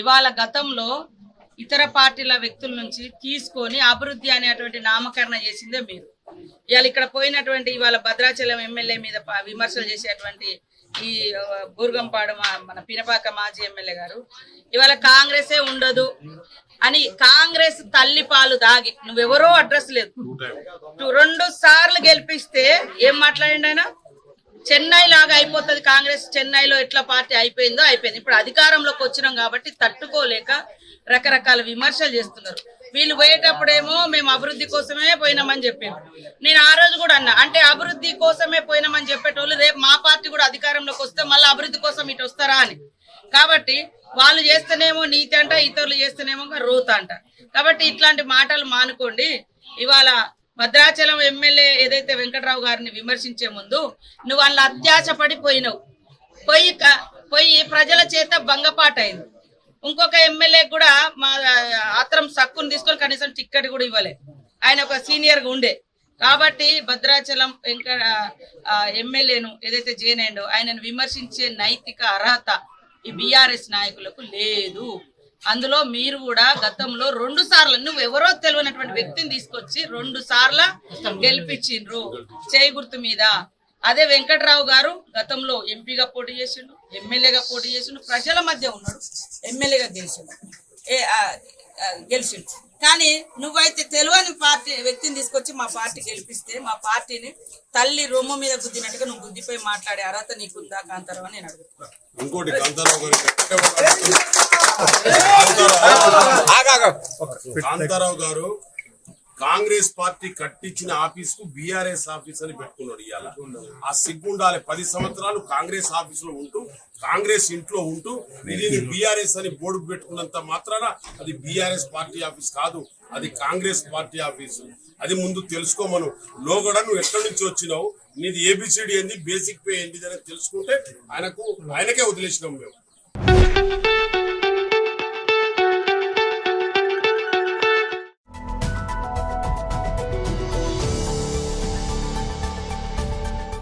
ఇవాళ గతంలో ఇతర పార్టీల వ్యక్తుల నుంచి తీసుకొని అభివృద్ధి అనేటువంటి నామకరణ చేసిందే మీరు. ఇవాళ ఇక్కడ పోయినటువంటి ఇవాళ భద్రాచలం ఎమ్మెల్యే మీద విమర్శలు చేసేటువంటి ఈ బూర్గంపాడు మన పినపాక మాజీ ఎమ్మెల్యే గారు ఇవాళ కాంగ్రెసే ఉండదు అని కాంగ్రెస్ తల్లి పాలు దాగి నువ్వెవరో అడ్రస్ లేదు 2 సార్లు గెలిపిస్తే ఏం మాట్లాడండి ఆయన? చెన్నై లాగా అయిపోతుంది కాంగ్రెస్, చెన్నైలో ఎట్లా పార్టీ అయిపోయిందో అయిపోయింది. ఇప్పుడు అధికారంలోకి వచ్చినాం కాబట్టి తట్టుకోలేక రకరకాల విమర్శలు చేస్తున్నారు. వీళ్ళు పోయేటప్పుడేమో మేము అభివృద్ధి కోసమే పోయినామని చెప్పారు. నేను ఆ రోజు కూడా అన్నా, అంటే అభివృద్ధి కోసమే పోయినామని చెప్పేటోళ్ళు రేపు మా పార్టీ కూడా అధికారంలోకి వస్తే మళ్ళీ అభివృద్ధి కోసం ఇటు వస్తారా అని. కాబట్టి వాళ్ళు చేస్తేనేమో నీతి అంట, ఇతరులు చేస్తేనేమో రోత అంట. కాబట్టి ఇట్లాంటి మాటలు మానుకోండి. ఇవాళ భద్రాచలం ఎమ్మెల్యే ఏదైతే వెంకట్రావు గారిని విమర్శించే ముందు నువ్వు వాళ్ళ అత్యాశపడిపోయినావు, పోయి ప్రజల చేత భంగపాటు అయింది. ఇంకొక ఎమ్మెల్యే కూడా మా ఆత్రం సక్కును తీసుకొని కనీసం టిక్కెట్ కూడా ఇవ్వలే, ఆయన ఒక సీనియర్ గా ఉండే. కాబట్టి భద్రాచలం ఎమ్మెల్యేను ఏదైతే జైనైండో ఆయనను విమర్శించే నైతిక అర్హత ఈ బీఆర్ఎస్ నాయకులకు లేదు. అందులో మీరు కూడా గతంలో 2 సార్లు నువ్వు ఎవరో తెలియనటువంటి వ్యక్తిని తీసుకొచ్చి 2 సార్లు గెలిపించిండ్రు చేయి గుర్తు మీద. అదే వెంకట్రావు గారు గతంలో ఎంపీగా పోటీ చేసిండు, ఎమ్మెల్యేగా పోటీ చేసిండు, ప్రజల మధ్య ఉన్నాడు, ఎమ్మెల్యేగా గెలిచిండు. కానీ నువ్వైతే తెలియని పార్టీ వ్యక్తిని తీసుకొచ్చి మా పార్టీ గెలిపిస్తే మా పార్టీని తల్లి రొమ్ము మీద గుద్దినట్టుగా నువ్వు గుద్దిపోయి మాట్లాడే అర్హత నీకుందా కాంతారావు అని నేను అడుగుతున్నా. ఇంకోటి కాంతారావు గారు కాంగ్రెస్ పార్టీ కట్టించిన ఆఫీస్ కు బీఆర్ఎస్ ఆఫీస్ అని పెట్టుకున్నాడు. ఇవాళ ఆ సిగ్గుండాలి. 10 సంవత్సరాలు కాంగ్రెస్ ఆఫీస్ లో ఉంటూ కాంగ్రెస్ ఇంట్లో ఉంటూ ఇది బీఆర్ఎస్ అని బోర్డు పెట్టుకున్నంత మాత్రాన అది బీఆర్ఎస్ పార్టీ ఆఫీస్ కాదు, అది కాంగ్రెస్ పార్టీ ఆఫీసు. అది ముందు తెలుసుకోమను. లోగడ నువ్వు ఎక్కడి నుంచి వచ్చినావు, నీది ఏబిసిడి ఏంది, బేసిక్ పే ఏంది అని తెలుసుకుంటే ఆయనకే వదిలేసినాం మేము.